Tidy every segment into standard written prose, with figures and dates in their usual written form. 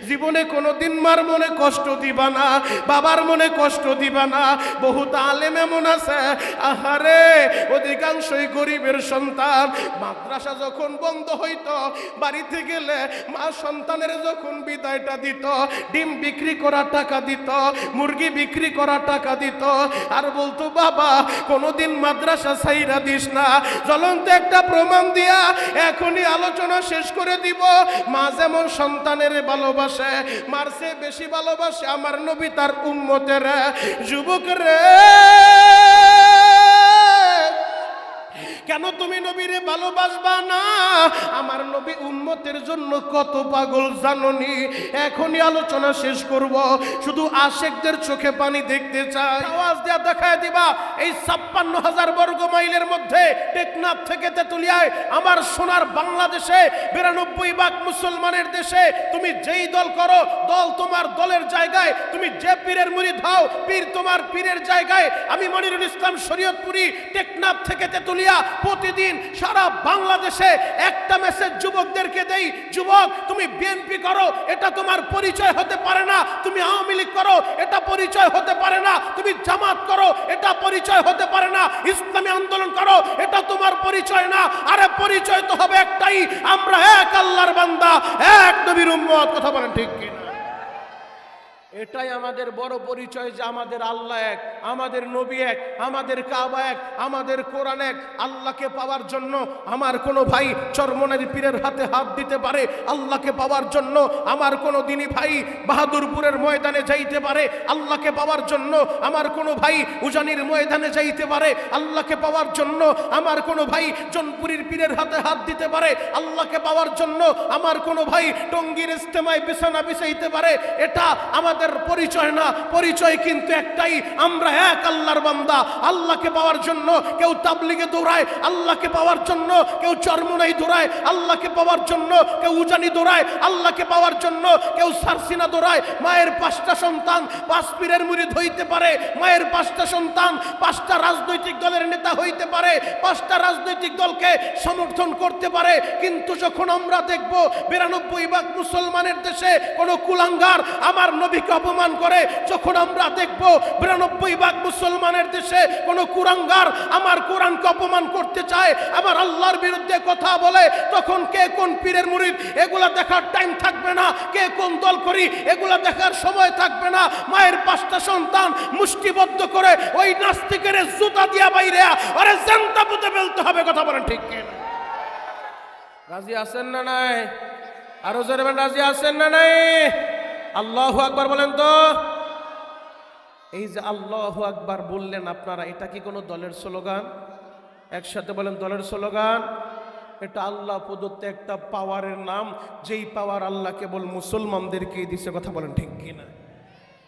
জীবনে কোনোদিন মার মনে কষ্ট দিবা না, বাবার মনে কষ্ট দিবা না। বহুত আলেম এমন আছে, আহারে অধিকাংশই গরিবের সন্তান। মাদ্রাসা যখন বন্ধ হইতো, বাড়িতে গেলে মা সন্তানের যখন বিদায়টা দিত, ডিম বিক্রি করা টাকা দিত, মুরগি বিক্রি করা টাকা দিত, আর বলতো বাবা কোনোদিন মাদ্রাসা ছাইরা দিস না। জ্বলন্ত একটা প্রমাণ দিয়া এখনই আলোচনা শেষ করে দিব। মা যেমন সন্তানের ভালোবাসে, মার চেয়ে বেশি ভালোবাসে আমার নবী তার উম্মতের। যুবক রে, কেন তুমি নবীরে ভালোবাসবা না? আমার নবী উম্মতের জন্য কত পাগল জাননি। এখনই আলোচনা শেষ করব, শুধু আশেকদের চোখে পানি দেখতে চাই। আওয়াজ দেয়া দেখায় দিবা এই ৫৬,০০০ বর্গ মাইলের মধ্যে টেকনাফ থেকে তেতুলিয়ায় আমার সোনার বাংলাদেশে ৯২ ভাগ মুসলমানের দেশে তুমি যেই দল করো, দল তোমার দলের জায়গায়, তুমি যে পীরের মুরিদ হও, পীর তোমার পীরের জায়গায়। আমি মনিরুল ইসলাম শরীয়তপুরী টেকনাফ থেকে তেতুলিয়া প্রতিদিন সারা বাংলাদেশে একটা মেসেজ যুবকদেরকে দেই, যুবক তুমি বিএনপি করো এটা তোমার পরিচয় হতে পারে না, তুমি আওয়ামী লীগ করো এটা পরিচয় হতে পারে না, তুমি জামাত করো এটা পরিচয় হতে পারে না, ইসলামী আন্দোলন করো এটা তোমার পরিচয় না। আরে পরিচয় তো হবে একটাই, আমরা এক আল্লাহর বান্দা, এক নবীর উম্মত। কথা বলেন ঠিক কিনা? এটাই আমাদের বড় পরিচয় যে আমাদের আল্লাহ এক, আমাদের নবী এক, আমাদের কাবা এক, আমাদের কোরআন এক। আল্লাহকে পাওয়ার জন্য আমার কোনো ভাই চরমনাই পীরের হাতে হাত দিতে পারে, আল্লাহকে পাওয়ার জন্য আমার কোনো দিনী ভাই বাহাদুরপুরের ময়দানে যাইতে পারে, আল্লাহকে পাওয়ার জন্য আমার কোনো ভাই উজানির ময়দানে যাইতে পারে, আল্লাহকে পাওয়ার জন্য আমার কোনো ভাই জনপুরীর পীরের হাতে হাত দিতে পারে, আল্লাহকে পাওয়ার জন্য আমার কোনো ভাই টঙ্গীর ইস্তেমায় বিছানা বিছাইতে পারে। এটা আমাদের পরিচয় না, পরিচয় কিন্তু একটাই, আমরা এক আল্লাহর বান্দা। আল্লাহকে পাওয়ার জন্য কেউ তাবলিগে দৌড়ায়, আল্লাহকে পাওয়ার জন্য কেউ চরমনাই দৌড়ায়, আল্লাহকে পাওয়ার জন্য কেউ উজানি দৌড়ায়, আল্লাহকে পাওয়ার জন্য কেউ সারসিনা দৌড়ায়। মায়ের ৫টা সন্তান ৫ পীরের মুরিদ হইতে পারে, মায়ের ৫টা সন্তান ৫টা রাজনৈতিক দলের নেতা হইতে পারে, ৫টা রাজনৈতিক দলকে সমর্থন করতে পারে। কিন্তু যখন আমরা দেখব ৯২ ভাগ মুসলমানের দেশে কোনো কুলাঙ্গার আমার নবীকে অপমান করে, যখন আমরা দেখব ৯২ ভাগ মুসলমানের দেশে কোনো কুলাঙ্গার আমার কোরআনকে অপমান করতে চায়, আমার আল্লাহর বিরুদ্ধে কথা বলে, তখন কে কোন পীরের মুরিদ এগুলা দেখার টাইম থাকবে না, কে কোন দল করি এগুলা দেখার সময় থাকবে না। মায়ের ৫টা সন্তান মুষ্টিবদ্ধ করে ওই নাস্তিকের জুতা দিয়া বাইরে আরে জানতা পুঁতে ফেলতে হবে। কথা বলেন ঠিক কিনা? রাজি আছেন না নাই? আরো জোরে বলেন, রাজি আছেন না নাই? আল্লাহু আকবার বলেন তো। এই যে আল্লাহু আকবার বললেন আপনারা, এটা কি কোনো দলের স্লোগান? একসাথে বলেন, দলের স্লোগান? এটা আল্লাহ প্রদত্ত একটা পাওয়ারের নাম, যেই পাওয়ার আল্লাহ কেবল মুসলমানদেরকেই দিছে। কথা বলেন ঠিক কিনা?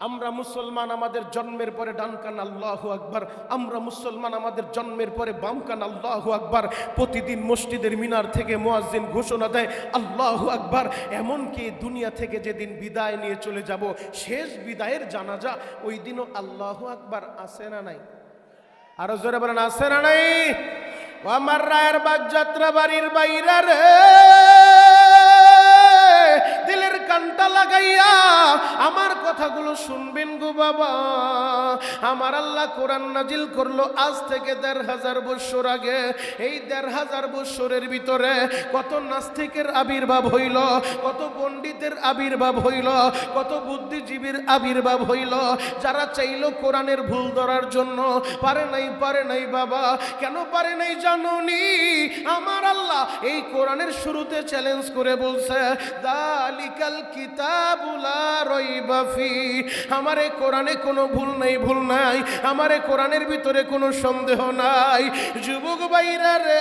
আমরা মুসলমান, আমাদের জন্মের পরে ডান কান আল্লাহু আকবার, আমরা মুসলমান আমাদের জন্মের পরে বাম কান আল্লাহু আকবার। প্রতিদিন মসজিদের মিনার থেকে মুয়াজ্জিন ঘোষণা দেয় আল্লাহু আকবার। এমনকি দুনিয়া থেকে যেদিন বিদায় নিয়ে চলে যাব, শেষ বিদায়ের জানাজা, ওই দিনও আল্লাহু আকবার আছে না নাই? আরো জোরে বলেন, আছে না নাই? ও আমার রায়ের বাগ যাত্রা বাড়ির বাইরে রে, দিলের কানটা লাগাইয়া আমার কথাগুলো শুনবেন গো বাবা। আমার আল্লাহ কোরআন নাজিল করলো আজ থেকে ১৫০০ বছর আগে। এই ১৫০০ বছরের ভিতরে কত নাস্তিকের আবির্ভাব হইল, কত পণ্ডিতের আবির্ভাব হইল, কত বুদ্ধিজীবীর আবির্ভাব হইল, যারা চাইল কোরআনের ভুল ধরার জন্য, পারে নাই বাবা। কেন পারে নাই জানোনি? আমার আল্লাহ এই কোরআনের শুরুতে চ্যালেঞ্জ করে বলছে যালিকাল কিতাবু লা রাইবা ফি। আমার এই কোরআনে কোনো ভুল নাই, আমার এই কোরআনের ভিতরে কোনো সন্দেহ নাই। যুবক ভাইরা রে,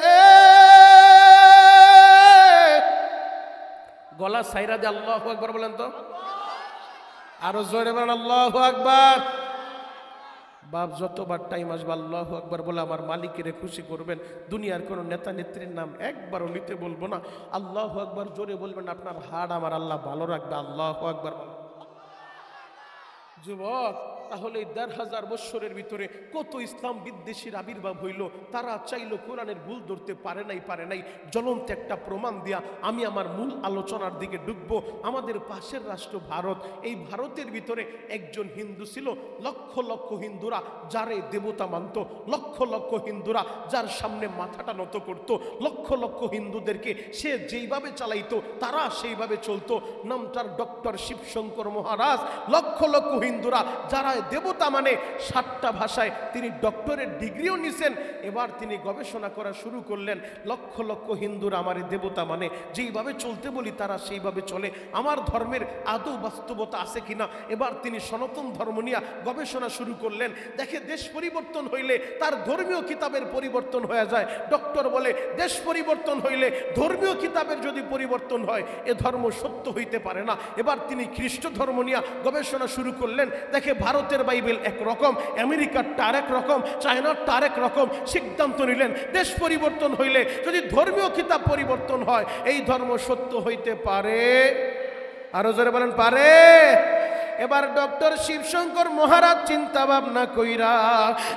গলা সাইরা দিয়ে আল্লাহু আকবার বলেন তো। আরো জোরে বলেন আল্লাহু আকবার। বাপ যতবার টাইম আসবে আল্লাহু আকবার বলে আমার মালিকের খুশি করবেন। দুনিয়ার কোনো নেতা নেত্রীর নাম একবারও নিতে বলবো না। আল্লাহু আকবার জোরে বলবেন, আপনার হাড় আমার আল্লাহ ভালো রাখবে। আল্লাহু আকবার। যুবক তাহলে ১,৫০০ বৎসরের ভিতরে কত ইসলাম বিদ্বেষীর আবির্ভাব হইল। তারা চাইলো কোরআনের ভুল ধরতে পারে নাই। জ্বলন্ত একটা প্রমাণ দিয়া আমি আমার মূল আলোচনার দিকে ঢুকবো। আমাদের পাশের রাষ্ট্র ভারত, এই ভারতের ভিতরে একজন হিন্দু ছিল। লক্ষ লক্ষ হিন্দুরা যারে দেবতা মানত, লক্ষ লক্ষ হিন্দুরা যার সামনে মাথাটা নত করত, লক্ষ লক্ষ হিন্দুদেরকে সে যেইভাবে চালাইতো তারা সেইভাবে চলতো। নামটার ডক্টর শিবশঙ্কর মহারাজ। লক্ষ লক্ষ হিন্দুরা যারা দেবতা মানে, 7টা ভাষায় তিনি ডক্টরের ডিগ্রিও নিছেন। এবার তিনি গবেষণা করা শুরু করলেন, লক্ষ লক্ষ হিন্দুরা আমার দেবতা মানে, যেইভাবে চলতে বলি তারা সেইভাবে চলে, আমার ধর্মের আদৌ বাস্তবতা আছে কিনা। এবার তিনি সনাতন ধর্ম নিয়ে গবেষণা শুরু করলেন। দেখে দেশ পরিবর্তন হইলে তার ধর্মীয় কিতাবের পরিবর্তন হয়ে যায়। ডক্টর বলে দেশ পরিবর্তন হইলে ধর্মীয় কিতাবের যদি পরিবর্তন হয় এ ধর্ম সত্য হইতে পারে না। এবার তিনি খ্রিস্ট ধর্ম নিয়ে গবেষণা শুরু করলেন। দেখে ভারতের বাইবেল একরকম, আমেরিকারটা আরেক রকম, চায়নারটা আরেক রকম। সিদ্ধান্ত নিলেন দেশ পরিবর্তন হইলে যদি ধর্মীয় কিতাব পরিবর্তন হয় এই ধর্ম সত্য হইতে পারে। আরো জোরে বলেন পারে। এবার ডক্টর শিবশঙ্কর মহারাজ চিন্তা ভাবনা কইরা,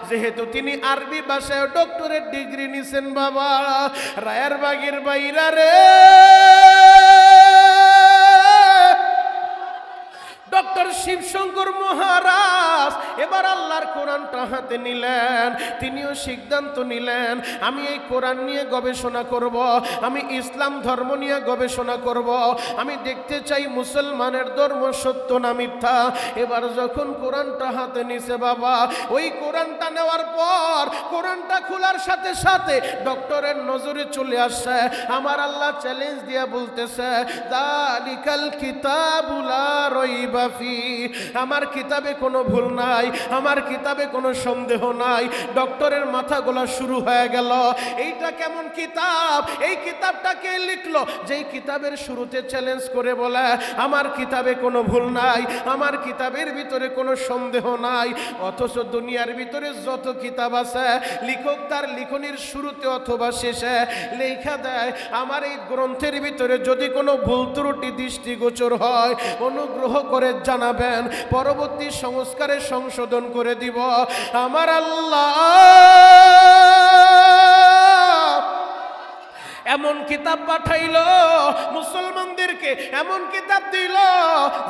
যেহেতু তিনি আরবি ভাষায় ডক্টরেট ডিগ্রি নিছেন বাবা, রায়ের বাগের বাইরা রে ডক্টর শিবশঙ্কর মহারাজ এবার আল্লাহর কোরআনটা হাতে নিলেন। তিনিও সিদ্ধান্ত নিলেন আমি এই কোরআন নিয়ে গবেষণা করব, আমি ইসলাম ধর্ম নিয়ে গবেষণা করব, আমি দেখতে চাই মুসলমানের ধর্ম সত্য না মিথ্যা। এবার যখন কোরআনটা হাতে নিছে বাবা, ওই কোরআনটা নেওয়ার পর কোরআনটা খোলার সাথে সাথে ডক্টরের নজরে চলে আসছে। আমার আল্লাহ চ্যালেঞ্জ দিয়ে বলতেছে যালিকাল কিতাবু লা রাইবা ফি, আমার কিতাবে কোনো ভুল নাই, আমার কিতাবে কোনো সন্দেহ নাই। ডক্টরের মাথা গোলা শুরু হয়ে গেল, এইটা কেমন কিতাব, এই কিতাবটা কে লিখলো যেই কিতাবের শুরুতে চ্যালেঞ্জ করে বলে আমার কিতাবে কোনো ভুল নাই, আমার কিতাবের ভিতরে কোনো সন্দেহ নাই। অথচ দুনিয়ার ভিতরে যত কিতাব আছে লেখক তার লিখনির শুরুতে অথবা শেষে লেখা দেয় আমার এই গ্রন্থের ভিতরে যদি কোনো ভুল ত্রুটি দৃষ্টিগোচর হয় অনুগ্রহ করে জানাবেন, পরবর্তী সংস্কারে সংশোধন করে দিব। আমার আল্লাহ এমন কিতাব পাঠাইলো মুসলমানদেরকে, এমন কিতাব দিল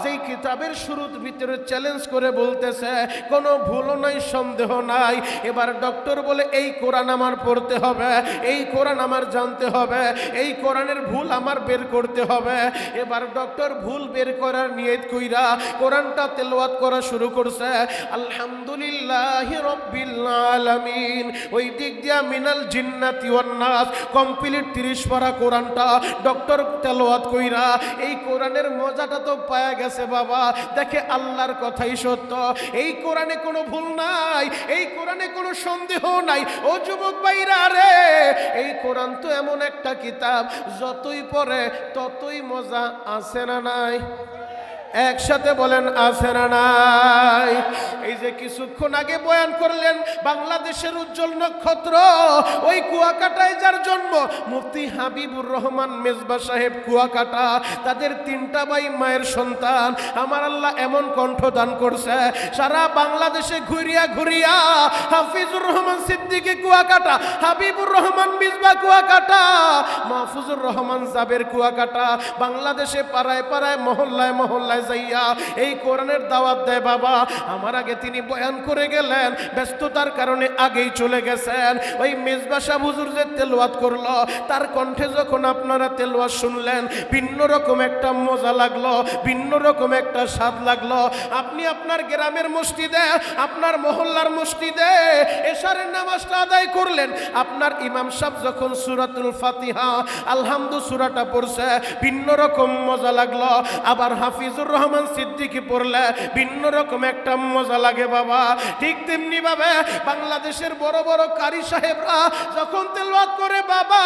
যেই কিতাবের শুরুর ভিতরে চ্যালেঞ্জ করে বলতেছে কোনো ভুল নাই, সন্দেহ নাই। এবার ডক্টর বলে এই কোরআন আমার পড়তে হবে, এই কোরআন আমার জানতে হবে, এই কোরআনের ভুল আমার বের করতে হবে। এবার ডক্টর ভুল বের করার নিয়ত কইরা কোরআনটা তেলাওয়াত করা শুরু করছে। আলহামদুলিল্লাহি রাব্বিল আলামিন, ওই দিক দিয়া মিনাল জিন্নাতি ওয়ান নাস কমপ্লিট 30 পারা কোরআনটা ডক্টর তেলাওয়াত কইরা এই কোরআনের মজাটা তো পায়া গেছে বাবা। দেখে আল্লাহর কথাই সত্য, এই কোরআনে কোনো ভুল নাই, এই কোরআনে কোনো সন্দেহ নাই। ও যুবক ভাইরা রে, এই কোরআন তো এমন একটা কিতাব যতই পড়ে ততই মজা, আছে না নাই? একসাথে বলেন আছে না নাই? এই যে কিছুক্ষণ আগে বয়ান করলেন বাংলাদেশের উজ্জ্বল নক্ষত্র, ওই কুয়াকাটায় যার জন্ম মুফতি হাবিবুর রহমান মেজবা সাহেব কুয়াকাটা, তাদের 3টা ভাই মায়ের সন্তান। আমার আল্লাহ এমন কণ্ঠ দান করছে সারা বাংলাদেশে ঘুরিয়া ঘুরিয়া হাফিজুর রহমান সিদ্দিকী কুয়াকাটা, হাবিবুর রহমান মেজবা কুয়াকাটা, মাহফুজুর রহমান জাবের কুয়াকাটা, বাংলাদেশে পাড়ায় পাড়ায় মহল্লায় মহল্লায় যাইয়া এই কোরআনের দাওয়াত দেয় বাবা। আমার আগে তিনি বয়ান করে গেলেন, ব্যস্ততার কারণে আগেই চলে গেছেন। ওই মেজবা সাহেব হুজুর যে তেলাওয়াত করলো তার কণ্ঠে যখন আপনারা তেলাওয়াত শুনলেন ভিন্ন রকম একটা মজা লাগলো, ভিন্ন রকম একটা স্বাদ লাগলো। আপনি আপনার গ্রামের মসজিদে, আপনার মহল্লার মসজিদে এশারের নামাজটা আদায় করলেন, আপনার ইমাম সাহেব যখন সূরাতুল ফাতিহা আলহামদু সূরাটা পড়ছে ভিন্ন রকম মজা লাগলো। আবার হাফিজুর রহমান সিদ্দিকী পড়লে ভিন্ন রকম একটা মজা লাগে বাবা। ঠিক তেমনি ভাবে বাংলাদেশের বড় বড় কারি সাহেবরা যখন তেলাওয়াত করে বাবা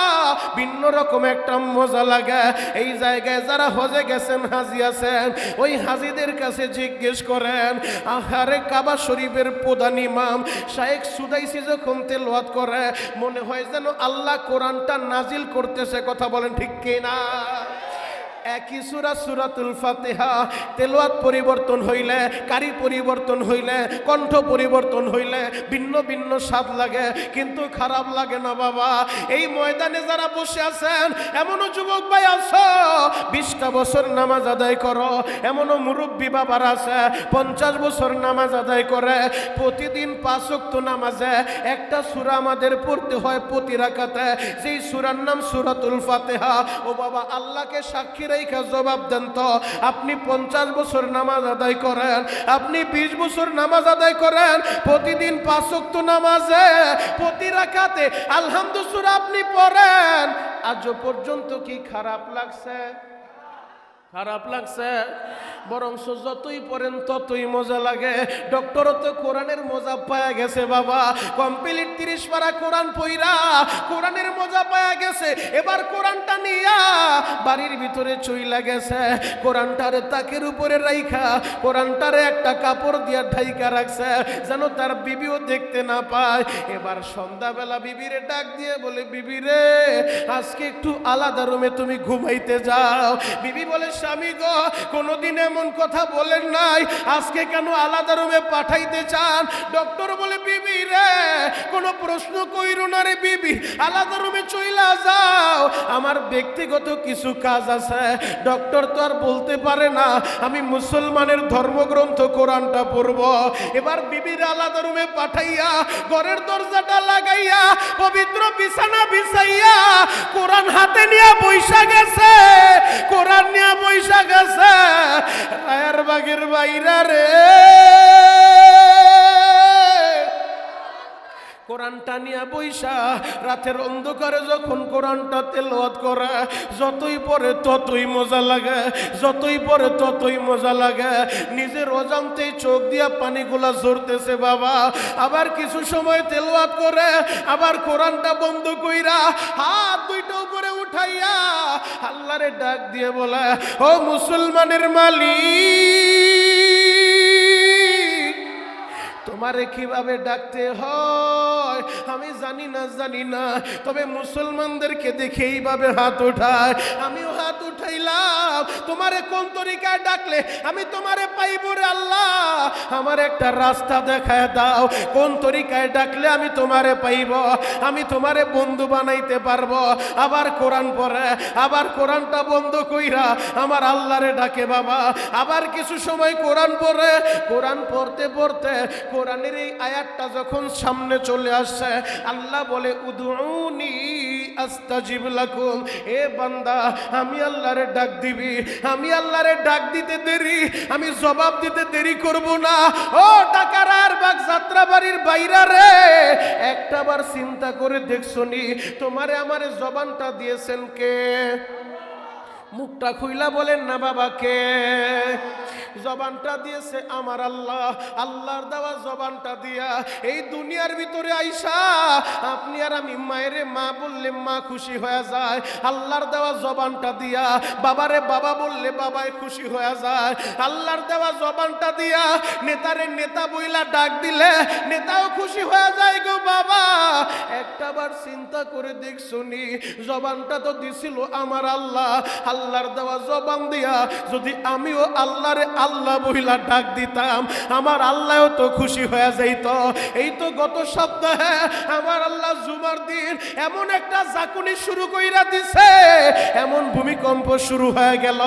ভিন্ন রকম একটা মজা লাগে। এই জায়গায় যারা হজে গেছেন, হাজি আছেন, ওই হাজিদের কাছে জিজ্ঞেস করেন, আহারে কাবা শরীফের প্রধান ইমাম শাইখ সুদাইসি যখন তেলাওয়াত করে মনে হয় যেন আল্লাহ কোরআনটা নাজিল করতেছে। কথা বলেন ঠিক কিনা? একই সূরা সূরাতুল ফাতিহা তেলাওয়াত পরিবর্তন হইলে, কারি পরিবর্তন হইলে, কণ্ঠ পরিবর্তন হইলে ভিন্ন ভিন্ন স্বাদ লাগে, কিন্তু খারাপ লাগে না বাবা। এই ময়দানে যারা বসে আছেন এমনও যুবক ভাই আছো 20টা বছর নামাজ আদায় করো, এমনও মুরব্বী বাবার আছে 50 বছর নামাজ আদায় করে, প্রতিদিন 5 ওয়াক্ত নামাজে একটা সূরা আমাদের পড়তে হয় প্রতি রাকাতে, যেই সূরার নাম সূরাতুল ফাতিহা। ও বাবা, আল্লাহকে সাক্ষী রেখে জবাব দেন তো, আপনি 50 বছর নামাজ আদায় করেন, আপনি 20 বছর নামাজ আদায় করেন, প্রতিদিন 5 ওয়াক্ত নামাজে প্রতি রাকাতে আলহামদু সূরা আপনি পড়েন, আজও পর্যন্ত কি খারাপ লাগছে? খারাপ লাগছে? বরং যতই পড়েন ততই মজা লাগে। ডক্টরও তো কোরআনের মজা পায়া গেছে বাবা, কমপ্লিট 30 পারা কোরআন পইরা কোরআনের মজা পায়া গেছে। এবার কোরআনটা নিয়া বাড়ির ভিতরে চইলা গেছে, কোরআনটারে তাকের উপরে রাইখা কোরআনটারে একটা কাপড় দিয়া ঢাইকা রাখছে যেন তার বিবিও দেখতে না পায়। এবার সন্ধ্যাবেলা বিবিরে ডাক দিয়ে বলে, বিবি রে আজকে একটু আলাদা রুমে তুমি ঘুমাইতে যাও। বিবি বলে, স্বামী গো কোনোদিন এমন কথা বলেন নাই, আজকে কেন আলাদা রুমে পাঠাইতে চান? ডক্টর বলে, বিবি রে কোনো প্রশ্ন কইরো না রে বিবি, আলাদা রুমে চইলা যাও, আমার ব্যক্তিগত কিছু কাজ আছে। ডক্টর তো আর বলতে পারে না আমি মুসলমানের ধর্মগ্রন্থ কোরআনটা পড়ব। এবার বিবির আলাদা রুমে পাঠাইয়া ঘরের দরজাটা লাগাইয়া পবিত্র বিছানা বিছাইয়া কোরআন হাতে নিয়ে বৈশা গেছে, কোরআন নিয়ে বৈশা গেছে রায়ের বাগের বাইরা রে। কোরআনটা নিয়ে বৈশা রাতের অন্ধকারে যখন কোরআনটা তেলাওয়াত করে, যতই পড়ে ততই মজা লাগে, যতই পড়ে ততই মজা লাগে। নিজের অজান্তেই চোখ দিয়া পানিগুলা ঝরতেছে বাবা। আবার কিছু সময় তেলাওয়াত করে আবার কোরআনটা বন্ধ কইরা হাত দুইটা উপরে উঠাইয়া আল্লাহরে ডাক দিয়ে বলে, ও মুসলমানের মালিক, তোমারে কিভাবে ডাকতে হয় আমি জানি না, তবে মুসলমানদেরকে দেখে এইভাবে হাত উঠায়, আমিও হাত উঠাইলাম। তোমারে কোন তরিকায় ডাকলে আমি তোমারে পাইব রে আল্লাহ, আমার একটা রাস্তা দেখায় দাও, কোন তরিকায় ডাকলে আমি তোমারে পাইব, আমি তোমারে বন্ধু বানাইতে পারবো। আবার কোরআন পড়ে, আবার কোরআনটা বন্ধ কইরা আমার আল্লাহরে ডাকে বাবা। আবার কিছু সময় কোরআন পড়ে, কোরআন পড়তে পড়তে কোরআনের এই আয়াতটা যখন সামনে চলে আসছে, আল্লাহ বলে, উদউনি আস্তাজিব লাকুম। এ বান্দা, আমি আল্লাহরে ডাক দিবি, আমি আল্লাহরে ডাক দিতে দেরি, আমি জবাব দিতে দেরি করব না। ও টাকারার বাগ যাত্রাবাড়ির বাইরা রে, একটাবার চিন্তা করে দেখছনি তোমারে আমারে জবানটা দিয়েছেন কে? মুখটা খুইলা বলেন না বাবা, কে? জবানটা দিয়েছে আমার আল্লাহ। আল্লাহর দেওয়া জবানটা দিয়া এই দুনিয়ার ভিতরে আইসা আপনি আর আমি মায়েরে মা বললে মা খুশি হয়ে যায়, আল্লাহর দেওয়া জবানটা দিয়া বাবারে বাবা বললে বাবাই খুশি হয়ে যায়, আল্লাহর দেওয়া জবানটা দিয়া নেতারে নেতা বইলা ডাক দিলে নেতাও খুশি হয়ে যায় গো বাবা। একটাবার চিন্তা করে দেখছনি, জবানটা তো দিছিল আমার আল্লাহ, আল্লাহর দেওয়া জবান দিয়া যদি আমিও আল্লাহরে আল্লাহ বইলা ডাক দিতাম, আমার আল্লাহও তো খুশি হয়ে যাইত। এই তো গত সপ্তাহে আমার আল্লাহ জুমার দিন এমন একটা জাকুনি শুরু কইরা দিছে, এমন ভূমিকম্প শুরু হয়ে গেল,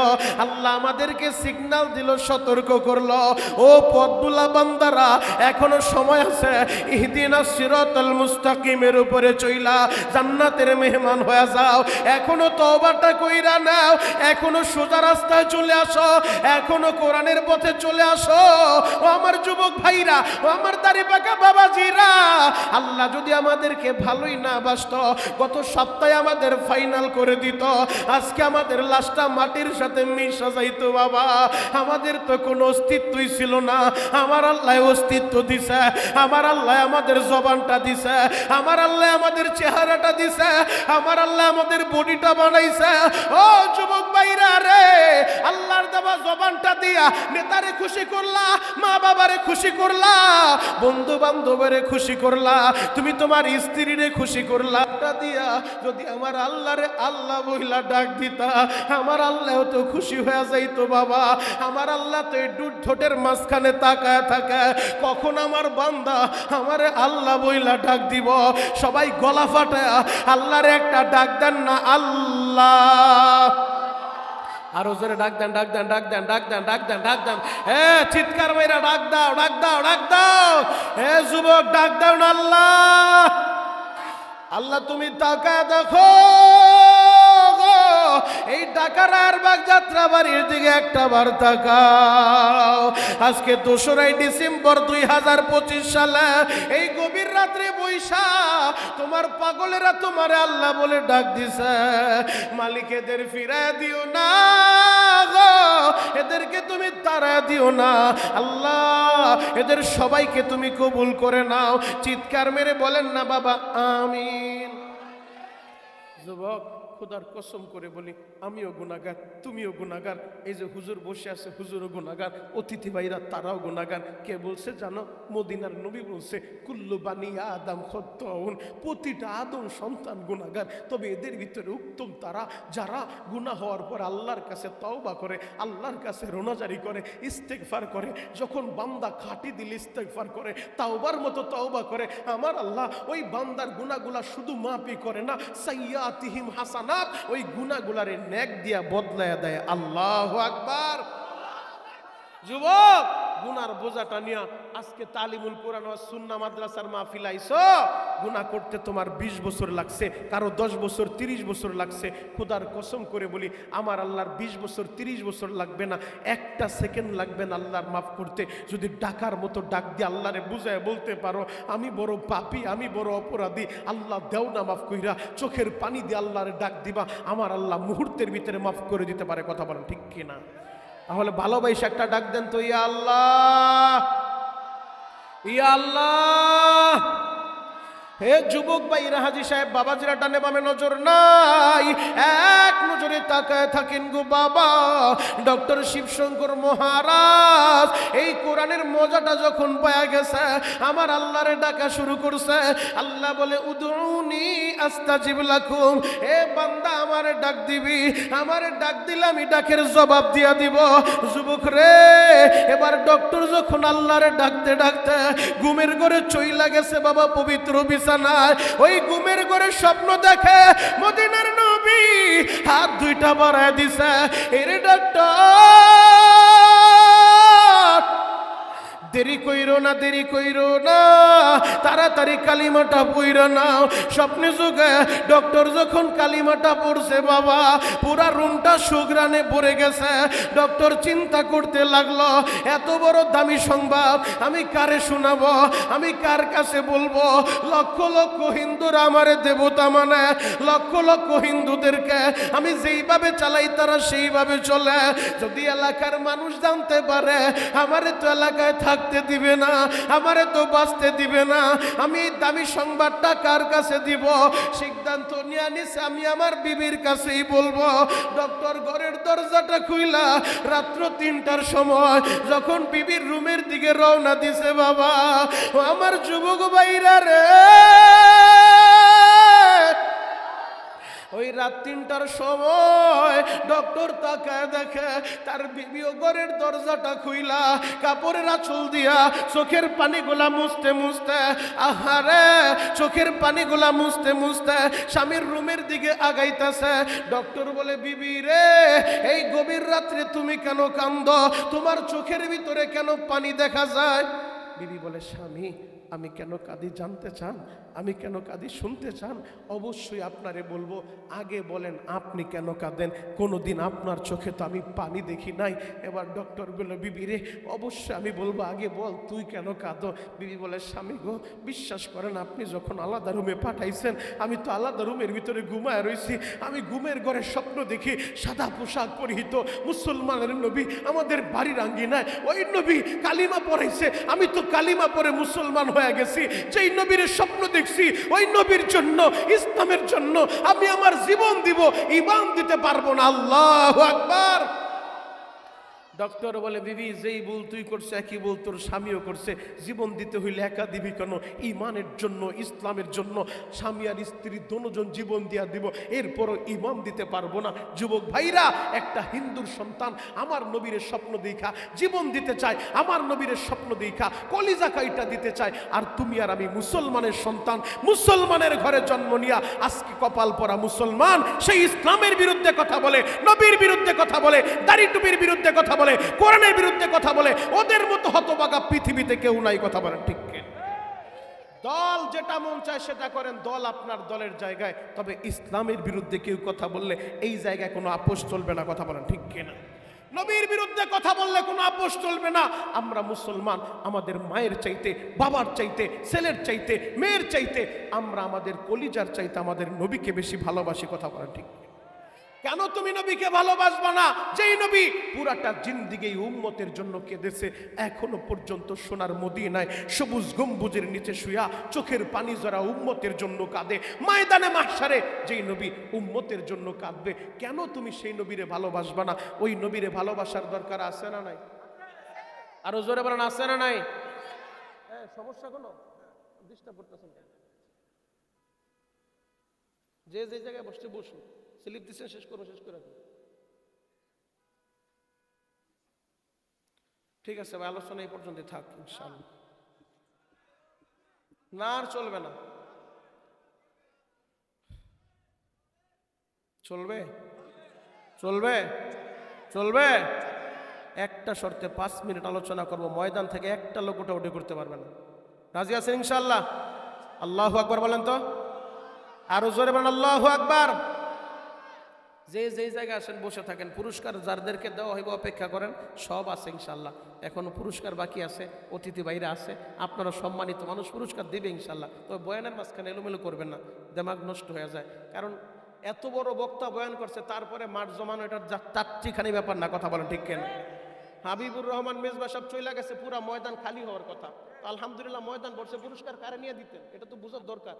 আল্লাহ আমাদেরকে সিগন্যাল দিল, সতর্ক করলো, ও পথদুলা বান্দারা এখনো সময় আছে, ইহদিনাস সিরাতাল মুস্তাকিমের উপরে চইলা জান্নাতের মেহমান হয়ে যাও, এখনো তওবাটা কইরা নাও, এখনো সোজা রাস্তায় চলে আসো, এখনো কোরআনের পথে চলে আসো। ও আমার যুবক ভাইরা, ও আমার দাড়ি পাকা বাবাজিরা, আল্লাহ যদি আমাদেরকে ভালোই না বাসতো, গত সপ্তাহে আমাদের ফাইনাল করে দিত, আজকে আমাদের লাশটা মাটির সাথে মিশা যাইতো বাবা। আমাদের তো কোনো অস্তিত্বই ছিল না, আমার আল্লাহ অস্তিত্ব দিছে, আমার আল্লাহ আমাদের জবানটা দিছে, আমার আল্লাহ আমাদের চেহারাটা দিছে, আমার আল্লাহ আমাদের বডিটা বানাইছে। ও যুবক ভাইরা রে, আল্লাহর দেওয়া জবানটা দিয়া নেতারে খুশি করলা, মা বাবারে খুশি করলা, বন্ধু বান্ধবের খুশি করলা, তুমি তোমার স্ত্রীরে খুশি করলা। দিয়া যদি আমার আল্লাহরে আল্লাহ বইলা ডাক দিতা, আমার আল্লাহ তো খুশি হয়ে যাইতো বাবা। আমার আল্লাহ তো এই ঠোঁটের মাঝখানে তাকায় থাকে, কখন আমার বান্দা আমারে আল্লাহ বইলা ডাক দিব। সবাই গলা ফাটায় আল্লাহরে একটা ডাক দেন না, আল্লাহ। আরো জোরে ডাক দেন, ডাক দেন, ডাক দেন, ডাক দেন, ডাক দেন, ডাক দেন। চিৎকার মাইরা ডাক দাও, ডাক দাও, ডাক দাও। যুবক ডাক দাও না, আল্লাহ। আল্লাহ তুমি তাকায় দেখো, এই ডাকারার বাগ যাত্রা বাড়ির দিকে একটা বার তাকাও। আজকে 2রা ডিসেম্বর 2025 সালে এই গভীর রাত্রে বৈশা তোমার পাগলেরা তোমারে আল্লাহ বলে ডাক দিছে। মালিক এদের ফিরায় দিও না গো, এদেরকে তুমি তাড়া দিও না আল্লাহ, এদের সবাইকে তুমি কবুল করে নাও। চিৎকার মেরে বলেন না বাবা আমিন। যুবক খোদার কসম করে বলি, আমিও গুনাহগার, তুমিও গুনাহগার। এই যে হুজুর বসে আছে, হুজুরও গুনাহগার, অতিথি ভাইরা তারাও গুনাহগার। কে বলছে জানো? মদিনার নবী বলছে, কুল্লু বানি আদম খাত্তাউন, প্রতিটা আদম সন্তান গুনাহগার। তবে এদের ভিতরে উত্তম তারা যারা গুনাহ হওয়ার পর আল্লাহর কাছে তওবা করে, আল্লাহর কাছে রোনাজারি করে, ইস্তেগফার করে। যখন বান্দা খাঁটি দিলে ইস্তেগফার করে, তাওবার মতো তওবা করে, আমার আল্লাহ ওই বান্দার গুনাহগুলা শুধু মাফই করে না, সাইয়্যাতিহিম হাসানাত, ওই গুনাহগুলারে নেক দিয়া বদলায়া দেয়। আল্লাহু আকবার। যুবক গুনার বোঝাটা নিয়া আজকে তালিমুল কোরআন ওয়াস সুন্নাহ মাদ্রাসার মাহফিল আইছো। গুনাহ করতে তোমার 20 বছর লাগছে, কারো 10 বছর 30 বছর লাগছে। খোদার কসম করে বলি, আমার আল্লাহর 20 বছর 30 বছর লাগবে না, একটা সেকেন্ড লাগবে না আল্লাহর মাফ করতে। যদি ডাকার মতো ডাক দিয়ে আল্লাহরে বুঝায় বলতে পারো, আমি বড় পাপী, আমি বড় অপরাধী, আল্লাহ দেও না মাফ কইরা, চোখের পানি দিয়ে আল্লাহরে ডাক দিবা, আমার আল্লাহ মুহূর্তের ভিতরে মাফ করে দিতে পারে। কথা বলেন ঠিক কিনা? তাহলে ভালোবাসা একটা ডাক দেন তো, ইয়া আল্লাহ, ইয়া আল্লাহ। হে যুবক ভাইরা, হাজী সাহেব বাবাজিরা ডানে বামে নজর নাই, এক নজরে তাকায় থাকেন গো বাবা। ডক্টর শিবশঙ্কর মহারাজ এই কোরআনের মজাটা যখন পায়া গেছে, আমার আল্লাহরে ডাকা শুরু করছে। আল্লাহ বলে, উদউনি আস্তাজিব লাকুম, এ বান্দা আমারে ডাক দিবি, আমারে ডাক দিলে আমি ডাকের জবাব দিয়া দিব। যুবক রে, এবার ডক্টর যখন আল্লাহরে ডাকতে ডাকতে ঘুমের ঘরে চইলা গেছে বাবা পবিত্র বিছানায়, ওই ঘুমের ঘরে স্বপ্ন দেখে মদিনার নবী হাত দুইটা বাড়ায় দিছে। এরে ডক্টর, দেরি কইরো না, দেরি কইরো না, তাড়াতাড়ি কালিমাটা পইরা নাও। স্বপ্নে যুগে ডক্টর যখন কালিমাটা পড়ছে বাবা, পুরা রুমটা সুগ্রানে ভরে গেছে। ডক্টর চিন্তা করতে লাগলো, এত বড় দামি সংবাদ আমি কারে শোনাবো, আমি কার কাছে বলবো? লক্ষ লক্ষ হিন্দুরা আমারে দেবতা মানে, লক্ষ লক্ষ হিন্দুদেরকে আমি যেইভাবে চালাই তারা সেইভাবে চলে। যদি এলাকার মানুষ জানতে পারে, আমারে তো এলাকায় থাকতে দিবে না, আমারে তো বাঁচতে দিবে না, আমি এই দামি সংবাদটা কার কাছে দিব? সিদ্ধান্ত নিয়ে নিছে আমি আমার বিবির কাছেই বলবো। ডক্টর ঘরের দরজাটা খুইলা রাত্র 3টার সময় যখন বিবির রুমের দিকে রওনা দিছে বাবা, আমার যুবক ভাইরা রে, ওই রাত 3টার সময় ডক্টর তাকায় দেখে তার বিবিও ঘরের দরজাটা খুইলা কাপড়ের আঁচল দিয়া চোখের পানিগুলা মুছতে মুছতে, আহারে চোখের পানিগুলা মুছতে মুছতে স্বামীর রুমের দিকে আগাইতেছে। ডক্টর বলে, বিবি রে, এই গভীর রাত্রে তুমি কেন কান্দো? তোমার চোখের ভিতরে কেন পানি দেখা যায়? বিবি বলে, স্বামী আমি কেন কাঁদি জানতে চান? আমি কেন কাঁদি শুনতে চান? অবশ্যই আপনারে বলবো। আগে বলেন আপনি কেন কাঁদেন? কোনোদিন আপনার চোখে তো আমি পানি দেখি নাই। এবার ডক্টর বলল, বিবি রে অবশ্যই আমি বলবো, আগে বল তুই কেন কাঁদো? বিবি বলে, স্বামী গো, বিশ্বাস করেন আপনি যখন আলাদা রুমে পাঠাইছেন, আমি তো আলাদা রুমের ভিতরে ঘুমায় রয়েছি। আমি ঘুমের ঘরে স্বপ্ন দেখি সাদা পোশাক পরিহিত মুসলমানের নবী আমাদের বাড়ির আঙ্গিনায়, ওই নবী কালিমা পড়াইছে, আমি তো কালিমা পরে মুসলমান হয়ে গেছি। যেই নবীর স্বপ্ন দেখছি, ওই নবীর জন্য, ইসলামের জন্য আমি আমার জীবন দিব, ঈমান দিতে পারবো না। আল্লাহু আকবার। ডক্টর বলে বিবি যেই ভুল তুই করছে একই ভুল তোর স্বামীও করছে, জীবন দিতে হইলে একা দিবি কেন? ইমানের জন্য, ইসলামের জন্য স্বামী আর স্ত্রী দুজন জীবন দিয়া দিব, এরপরও ইমান দিতে পারবো না। যুবক ভাইরা, একটা হিন্দুর সন্তান আমার নবীর স্বপ্ন দেখা জীবন দিতে চায়, আমার নবীর স্বপ্ন দেখা কলিজা কাইটা দিতে চায়, আর তুমি আর আমি মুসলমানের সন্তান, মুসলমানের ঘরে জন্ম নিয়া আজকে কপাল পরা মুসলমান সেই ইসলামের বিরুদ্ধে কথা বলে, নবীর বিরুদ্ধে কথা বলে, দাড়ি টুপির বিরুদ্ধে কথা বলে, কোরআনের বিরুদ্ধে কথা বলে। ওদের মতো হতভাগা পৃথিবীতে কেউ নাই, কথা বলেন ঠিক কিনা? দল যেটা মন চায় সেটা করেন, দল আপনার দলের জায়গায়, তবে ইসলামের বিরুদ্ধে কেউ কথা বললে এই জায়গায় কোনো আপোষ চলবে না, কথা বলেন ঠিক কিনা? নবীর বিরুদ্ধে কথা বললে কোনো আপোষ চলবে না। আমরা মুসলমান, আমাদের মায়ের চাইতে, বাবার চাইতে, ছেলের চাইতে, মেয়ের চাইতে আমরা আমাদের কলিজার চাইতে আমাদের নবীকে বেশি ভালোবাসি, কথা বলেন ঠিক? কেন তুমি নবীকে ভালোবাসবা না? যেই নবী পুরাটা জিন্দিগি উম্মতের জন্য কেঁদেছে, এখনো পর্যন্ত সোনার মদিনায় সবুজ গম্বুজের নিচে শুয়া চোখের পানি জরা উম্মতের জন্য কাঁদে, ময়দানে মাহশারে যেই নবী উম্মতের জন্য কাঁদবে, কেন তুমি সেই নবীরে ভালোবাসবা না? ওই নবীরে ভালোবাসার দরকার আছে না নাই? আরো জোরে বলেন, আছে না নাই? হ্যাঁ, সমস্যা কোনো ডিস্টার্ব করতেছেন? যে যে জায়গায় বসতে বসুন, স্লিপ দিচ্ছেন, শেষ করবো, শেষ করে রাখুন। ঠিক আছে ভাই, আলোচনা এই পর্যন্ত থাক ইনশাআল্লাহ। না আর চলবে না? চলবে? চলবে? চলবে? একটা শর্তে 5 মিনিট আলোচনা করব, ময়দান থেকে একটা লোক ওটা করতে পারবে না। রাজি আছেন ইনশাআল্লাহ? আল্লাহু আকবার বলেন তো, আরো জোরে বলেন আল্লাহু আকবার। যে যেই জায়গায় আসেন বসে থাকেন, পুরস্কার যাদেরকে দেওয়া হইব অপেক্ষা করেন, সব আছে ইনশাল্লাহ। এখনো পুরস্কার বাকি আছে, অতিথি বাইরে আছে, আপনারা সম্মানিত মানুষ, পুরস্কার দিবে ইনশাল্লাহ। তবে বয়ানের মাঝখানে এলোমেলো করবেন না, দিমাগ নষ্ট হয়ে যায়। কারণ এত বড় বক্তা বয়ান করছে, তারপরে মাঠ জমানো এটা চারটিখানি ব্যাপার না, কথা বলেন ঠিক কেন? হাবিবুর রহমান মেজবা সব চলে গেছে, পুরা ময়দান খালি হওয়ার কথা, আলহামদুলিল্লাহ ময়দান ভরছে, পুরস্কার কারে নিয়ে দিতেন? এটা তো বুঝার দরকার,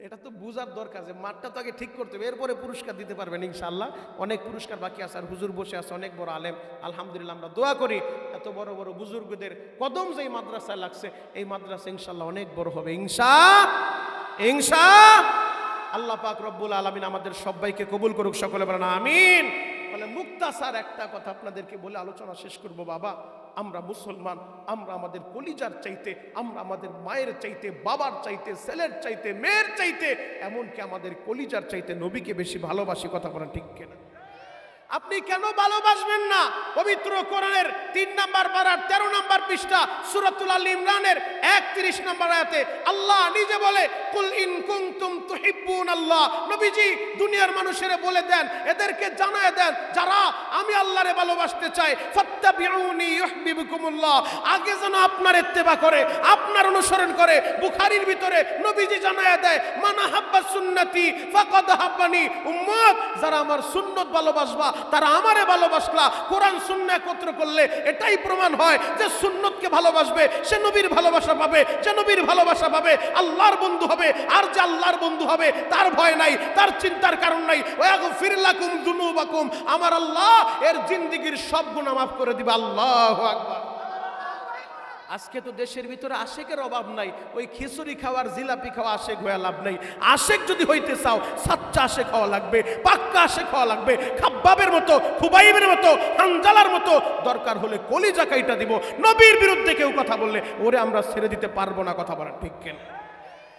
এটা তো বুঝার দরকার যে মাঠটা তো আগে ঠিক করতে হবে, এরপরে পুরস্কার দিতে পারবেন ইনশাআল্লাহ। অনেক পুরস্কার বাকি আছে, আর হুজুর বসে আছে অনেক বড় আলেম, আলহামদুলিল্লাহ। আমরা দোয়া করি এত বড় বড় বুজুর্গদের কদম যে মাদ্রাসায় লাগছে, এই মাদ্রাসা ইনশাআল্লাহ অনেক বড় হবে আল্লাহ পাক রব্বুল আলামিন আমাদের সবাইকে কবুল করুক, সকলে বলেন আমিন। মানে মুক্তাসার একটা কথা আপনাদেরকে বলে আলোচনা শেষ করব। বাবা, আমরা মুসলমান, আমরা আমাদের কলিজার চাইতে, আমরা আমাদের মায়ের চাইতে, বাবার চাইতে, ছেলের চাইতে, মেয়ের চাইতে, এমনকি আমাদের কলিজার চাইতে নবীকে বেশি ভালোবাসি, কথা বলেন ঠিক কিনা? আপনি কেন ভালোবাসবেন না? পবিত্র কোরআনের 3 নম্বর পারার 13 নম্বর পৃষ্ঠা সূরাতুল আল ইমরানের 31 নম্বর আয়াতে আল্লাহ নিজে বলে, কুল ইন কুনতুম তুহিব্বুনাল্লাহ। নবীজি দুনিয়ার মানুষের বলে দেন, এদেরকে জানায় দেন, যারা আমি আল্লাহরে ভালোবাসতে চাই, ফাত্তাবিউনি ইউহিব্বুকুমুল্লাহ, আগে যেন আপনার ইত্তেবা করে, আপনার অনুসরণ করে। বুখারীর ভিতরে নবীজি জানায় দেয়, মান হাব্বা সুন্নতি ফাকাদ হাব্বানি। উম্মত, যারা আমার সুন্নত ভালোবাসবা তারা আমারে ভালোবাসলা। কোরআন সুন্নাহ একত্র করলে এটাই প্রমাণ হয় যে সুন্নতকে ভালোবাসবে সে নবীর ভালোবাসা পাবে, যে নবীর ভালোবাসা পাবে আল্লাহর বন্ধু হবে, আর যে আল্লাহর বন্ধু হবে তার ভয় নাই, তার চিন্তার কারণ নাই। ওয়াগফির লাকুম যুনুবাকুম, আমার আল্লাহ এর জিন্দেগীর সব গুনাহ মাফ করে দিবে। আল্লাহু আকবার। আজকে তো দেশের ভিতরে আশেকের অভাব নাই, ওই খিচুড়ি খাওয়ার জিলাপি খাওয়া আশেক হয়ে লাভ নাই। আশেক যদি হইতে চাও, সাচ্চা আশেক হওয়া লাগবে, পাক্কা আশেক হওয়া লাগবে, খাব্বাবের মতো, খুবাইবের মতো, হানজালার মতো, দরকার হলে কলিজা কাইটা দিব। নবীর বিরুদ্ধে কেউ কথা বললে ওরে আমরা ছেড়ে দিতে পারবো না, কথা বলেন ঠিক কেন?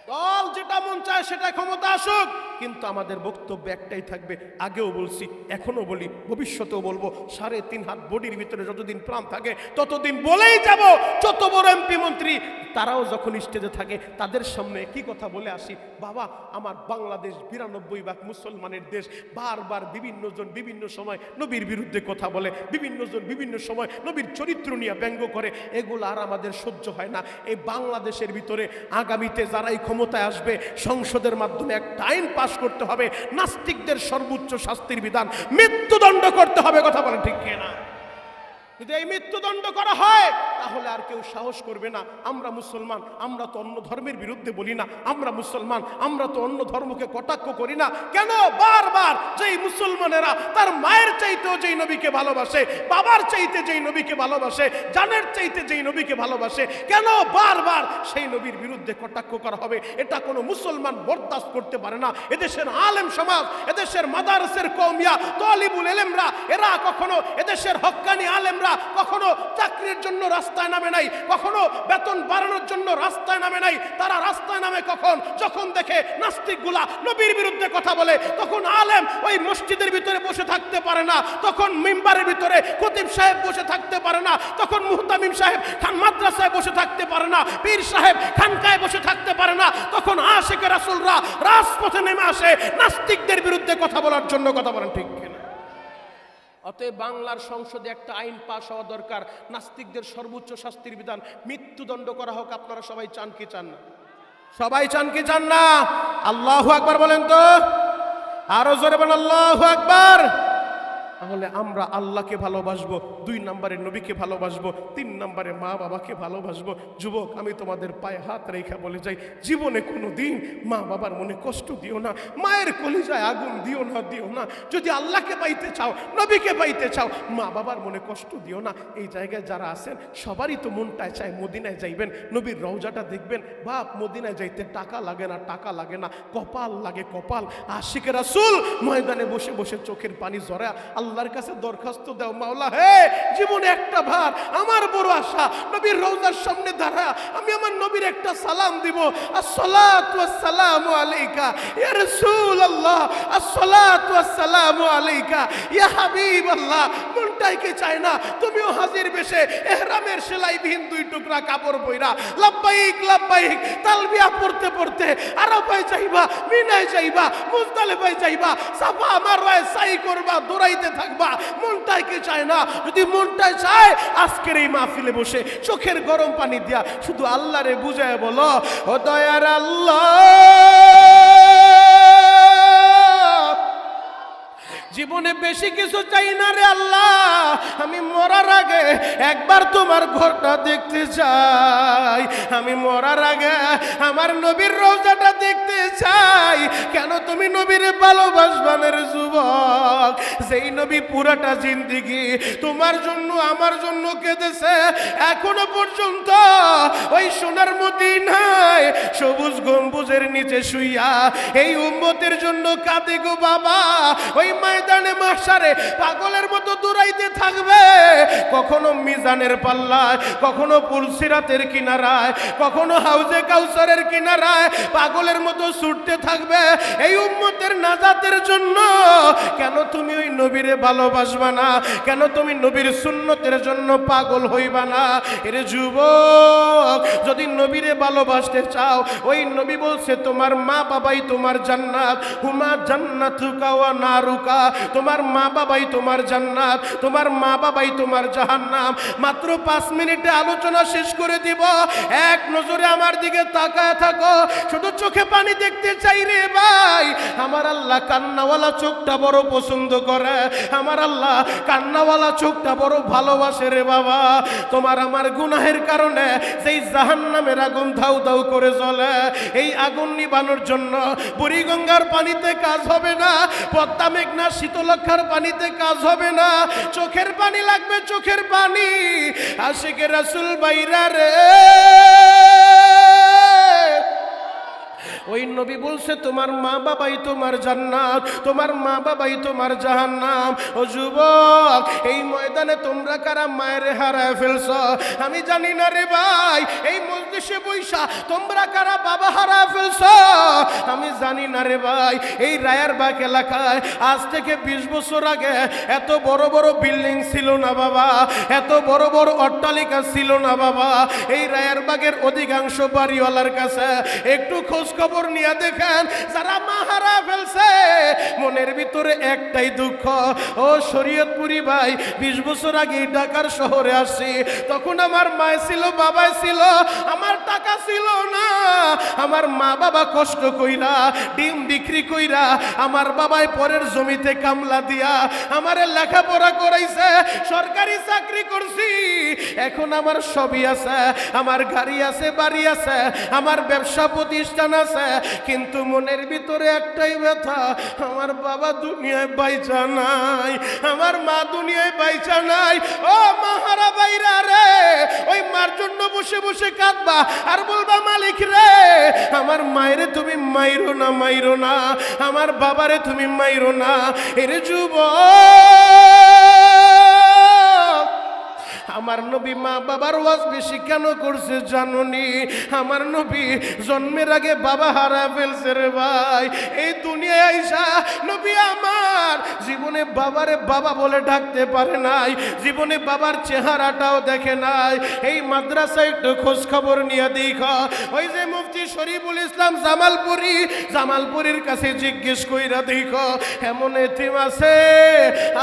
দল যেটা মন চায় সেটা ক্ষমতা আসুক, কিন্তু আমাদের বক্তব্য একটাই থাকবে। আগেও বলছি, এখনো বলি, ভবিষ্যতেও বলবো, 3.5 হাত বডির ভিতরে যতদিন প্রাণ থাকে ততদিন বলেই যাব। যত বড় এমপি মন্ত্রী তারাও যখন স্টেজে থাকে তাদের সামনে কি কথা বলে আসি, বাবা আমার বাংলাদেশ 92% মুসলমানের দেশ। বারবার বিভিন্ন জন বিভিন্ন সময় নবীর বিরুদ্ধে কথা বলে, বিভিন্ন জন বিভিন্ন সময় নবীর চরিত্র নিয়ে ব্যঙ্গ করে, এগুলো আর আমাদের সহ্য হয় না। এই বাংলাদেশের ভিতরে আগামীতে যারাই ক্ষমতায় আসবে, সংসদের মাধ্যমে একটা আইন পাস করতে হবে, নাস্তিকদের সর্বোচ্চ শাস্তির বিধান, মৃত্যুদণ্ড করতে হবে, কথা বলেন ঠিক কিনা? যদি এই মৃত্যুদণ্ড করা হয় তাহলে আর কেউ সাহস করবে না। আমরা মুসলমান, আমরা তো অন্য ধর্মের বিরুদ্ধে বলি না। আমরা মুসলমান, আমরা তো অন্য ধর্মকে কটাক্ষ করি না। কেন বারবার যেই মুসলমানেরা তার মায়ের চাইতেও যেই নবীকে ভালোবাসে, বাবার চাইতে যেই নবীকে ভালোবাসে, জানের চাইতে যেই নবীকে ভালোবাসে, কেন বারবার সেই নবীর বিরুদ্ধে কটাক্ষ করা হবে? এটা কোনো মুসলমান বরদাস্ত করতে পারে না। এদেশের আলেম সমাজ, এদেশের মাদারসের কওমিয়া তালিবুল ইলমরা, এরা কখনো, এদেশের হক্কানি আলেমরা কখনো চাকরির জন্য রাস্তায় নামে নাই, কখনো বেতন বাড়ানোর জন্য রাস্তায় নামে নাই। তারা রাস্তায় নামে কখন? যখন দেখে নাস্তিকগুলা নবীর বিরুদ্ধে কথা বলে। তখন আলেম ওই মসজিদের ভিতরে বসে থাকতে পারে না, তখন মিম্বারের ভিতরে খতিব সাহেব বসে থাকতে পারে না, তখন মুহতামিম সাহেব খান মাদ্রাসায় বসে থাকতে পারে না, পীর সাহেব খানকায় বসে থাকতে পারে না। তখন আশিকে রাসূলরা রাজপথে নেমে আসে নাস্তিকদের বিরুদ্ধে কথা বলার জন্য। কথা বলেন ঠিক কিনা? অতএব বাংলার সংসদে একটা আইন পাস হওয়া দরকার, নাস্তিকদের সর্বোচ্চ শাস্তির বিধান, মৃত্যুদণ্ড করা হোক। আপনারা সবাই চান কি চান না? সবাই চান কি চান না? আল্লাহু আকবার বলেন তো, আরো জোরে বলেন আল্লাহু আকবার। তাহলে আমরা আল্লাহকে ভালোবাসবো, 2 নম্বরে নবীকে ভালোবাসবো, 3 নম্বরে মা বাবাকে ভালোবাসবো। যুবক, আমি তোমাদের পায়ে হাত রেখে বলে যাই, জীবনে কোনো দিন মা বাবার মনে কষ্ট দিও না, মায়ের কলিজায় আগুন দিও না, দিও না। যদি আল্লাহকে পাইতে চাও, নবীকে পাইতে চাও, মা বাবার মনে কষ্ট দিও না। এই জায়গায় যারা আছেন সবারই তো মনটায় চায় মদিনায় যাইবেন, নবীর রওজাটা দেখবেন। বাপ, মদিনায় যাইতে টাকা লাগে না, টাকা লাগে না, কপাল লাগে, কপাল। আশিকে রাসূল ময়দানে বসে বসে চোখের পানি ঝরা আল্লাহর কাছে দরখাস্ত দাও, মাওলা হে, জীবনে একটা বার আমার বড় আশা, নবীর রওজার সামনে দাঁড়া আমি আমার নবীর একটা সালাম দিব, আসসালাতু ওয়াসসালামু আলাইকা ইয়া রাসূলুল্লাহ, আসসালাতু ওয়াসসালামু আলাইকা ইয়া হাবিবাল্লাহ। মনটাই কি চায় না তুমিও হাজির বেশে ইহরামের সেলাইবিহীন 2 টুকরা কাপড় পইরা লাব্বাইক লাব্বাইক তালবিয়া পড়তে পড়তে আরাফায় যাইবা, মিনায় যাইবা, মুজদালিফায় যাইবা, সাফা মারওয়ায় সাই করবা, দৌড়াইতে থাকবা? মনটাই কি চায় না? যদি মনটাই চায়, আজকের এই মাহফিলে বসে চোখের গরম পানি দিয়া শুধু আল্লাহরে বুঝায় বলো, ও দয়ার আল্লাহ, জীবনে বেশি কিছু চাই না রে আল্লাহ, আমি মরার আগে একবার তোমার ঘরটা দেখতে চাই, আমি মরার আগে আমার নবীর রওজাটা দেখতে চাই। কেন তুমি নবীর ভালোবাসবানের যুবক, যেই নবী পুরাটা জিন্দেগি তোমার জন্য আমার জন্য কেঁদেছে, এখনো পর্যন্ত ওই সোনার মদিনায় সবুজ গম্বুজের নিচে শুইয়া এই উম্মতের জন্য কাঁদে গো বাবা। ওই ময়দানে মাহশারে পাগলের মতো দৌড়াইতে থাকবে, কখনো মিজানের পাল্লায়, কখনো পুলসিরাতের কিনারায়, কখনো হাউজে কাউসারের কিনারায় পাগলের মতো ছুটতে থাকবে এই উম্মতের নাজাতের জন্য। কেন তুমি ওই নবীরে ভালোবাসবা না? কেন তুমি নবীর সুন্নতের জন্য পাগল হইবা না? এরে যুবক, যদি নবীরে ভালোবাসতে চাও, ওই নবী বলছে তোমার মা বাবাই তোমার জান্নাত, হুমা জান্নাতুকা ওয়া নারুকা, তোমার মা বাবাই তোমার জান্নাত, তোমার মা বাবাই তোমার জাহান্নাম। মাত্র 5 মিনিটে আলোচনা শেষ করে দিব। এক নজরে আমার দিকে তাকায় থাকো, শুধু চোখে পানি দেখতে চাই রে ভাই। আমার আল্লাহ কান্নাওয়ালা চোখটা বড় পছন্দ করে, আমার আল্লাহ কান্নাওয়ালা চোখটা বড় ভালোবাসে রে বাবা। তোমার আমার গুনাহের কারণে যেই জাহান্নামের আগুন ধাউ ধাউ করে জ্বলে, এই আগুন নিবানোর জন্য বুড়িগঙ্গার পানিতে কাজ হবে না, পদ্মা মেঘনা শীতলক্ষার পানিতে কাজ হবে না, চোখের পানি লাগবে, চোখের পানি। আশিকে রাসূল বাইরা রে, ওই নবী বলছে তোমার মা বাবাই তোমার জান্নাত, তোমার মা বাবাই তোমার জাহান্নাম। ও যুবক, এই ময়দানে তোমরা কারা মায়ের হারায় ফেলছ আমি জানি না রে ভাই। এই মজলিসে বৈশা তোমরা কারা বাবা হারায় ফেলছ আমি জানি না রে ভাই। এই রায়ারবাগ এলাকায় আজ থেকে 20 বছর আগে এত বড় বড় বিল্ডিং ছিল না বাবা, এত বড় বড় অট্টালিকা ছিল না বাবা। এই রায়ারবাগের অধিকাংশ বাড়িওয়ালার কাছে একটু খোঁজ খবর নিয়ে দেখেন, যারা মাহারা ফেলছে মনের ভিতরে একটাই দুঃখ। ও শরীয়তপুরি ভাই, 20 বছর আগে ঢাকার শহরে আসি, তখন আমার মা ছিল, বাবা ছিল, আমার টাকা ছিল না। আমার মা বাবা কষ্ট কইরা ডিম বিক্রি কইরা আমার বাবাই পরের জমিতে কামলা দিয়া আমারে লেখাপড়া করাইছে। সরকারি চাকরি করছি, এখন আমার সবই আছে, আমার গাড়ি আছে, বাড়ি আছে, আমার ব্যবসা প্রতিষ্ঠান আছে, কিন্তু মনের ভিতরে একটাই ব্যথা, আমার বাবা দুনিয়ায় বাইচা নাই, আমার মা দুনিয়ায় বাইচা নাই। ও মাহারা বাইরা রে, ওই মার জন্য বসে বসে কাঁদবা আর বলবা মালিক রে আমার মায়েরে তুমি মাইরো না, মাইরো না, আমার বাবারে তুমি মাইরো না। এর যুবক, আমার নবী মা বাবার ওয়াজ বেশি কেন করছে জানোনি? আমার নবী জন্মের আগে বাবা হারা ফেলছে রে ভাই। এই দুনিয়ায় আইসা নবী আমার জীবনে বাবারে বাবা বলে ডাকতে পারে নাই, জীবনে বাবার চেহারাটাও দেখে নাই। এই মাদ্রাসায় একটু খোঁজ খবর নিয়ে দেখা, ওই যে মুফতি শরীফুল ইসলাম জামালপুরীর কাছে জিজ্ঞেস কইরা দেখো, এমন এতিম আছে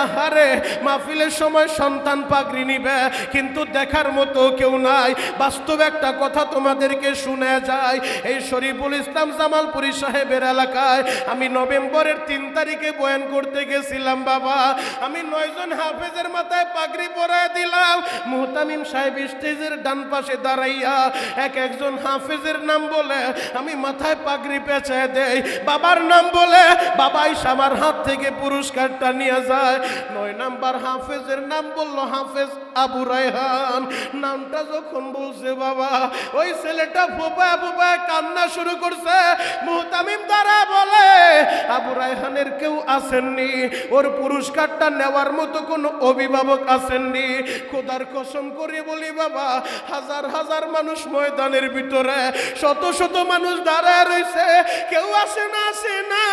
আহারে মাহফিলের সময় সন্তান পাগড়ি নিবে কিন্তু দেখার মতো কেউ নাই। বাস্তব একটা কথা তোমাদেরকে শুনে যায়, এই শরীফুল ইসলাম জামালপুরী সাহেবের এলাকায় আমি নভেম্বরের 3 তারিখে বয়ান করতে গেছিলাম। বাবা আমি 9 জন হাফেজের মাথায় পাগড়ি পরায় দিলাম। মুহতামিম সাহেব স্টেজের ডান পাশে দাঁড়াইয়া একজন হাফেজের নাম বলে আমি মাথায় পাগড়ি পেঁচায় দেই, বাবার নাম বলে বাবাই আমার হাত থেকে পুরস্কারটা নিয়ে যায়। 9 নাম্বার হাফেজের নাম বলল হাফেজ আবু রায়হান। নামটা যখন বলছে বাবা, ওই ছেলেটা ফোপায় ফোপায় কান্না শুরু করছে। মুহতামিম দ্বারা বলে আবু রায়হানের কেউ আসেননি, ওর পুরস্কারটা নেওয়ার মতো কোনো অভিভাবক আসেননি। খোদার কসম করে বলি বাবা, হাজার হাজার মানুষ ময়দানের ভিতরে, শত শত মানুষ দাঁড়ায় রয়েছে, কেউ আসে না,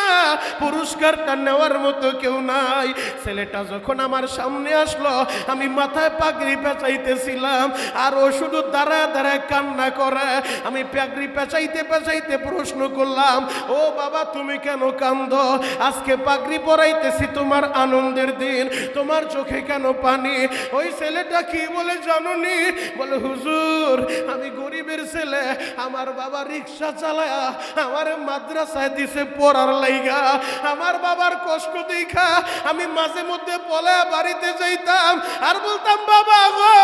পুরস্কারটা নেওয়ার মতো কেউ নাই। ছেলেটা যখন আমার সামনে আসলো, আমি মাথায় পাগড়ি পেঁচাইতেছিলাম আর ও শুধু দাঁড়ায় দাঁড়ায় কান্না করে। আমি পাগড়ি পেঁচাইতে পেঁচাইতে প্রশ্ন করলাম, ও বাবা তুমি কেন কান্দো? আজকে পাগড়ি পরাইতেছি তোমার আনন্দের দিন, তোমার চোখে কেন পানি? ওই ছেলেটা কি বলে জানোনি? বলে হুজুর আমি গরিবের ছেলে, আমার বাবা রিক্সা চালায়া আমার মাদ্রাসায় দিছে পড়ার লাইগা, আমার বাবার কষ্ট দেখা আমি মাঝে মধ্যে পলা বাড়িতে যাইতাম আর বলতাম বাবা গো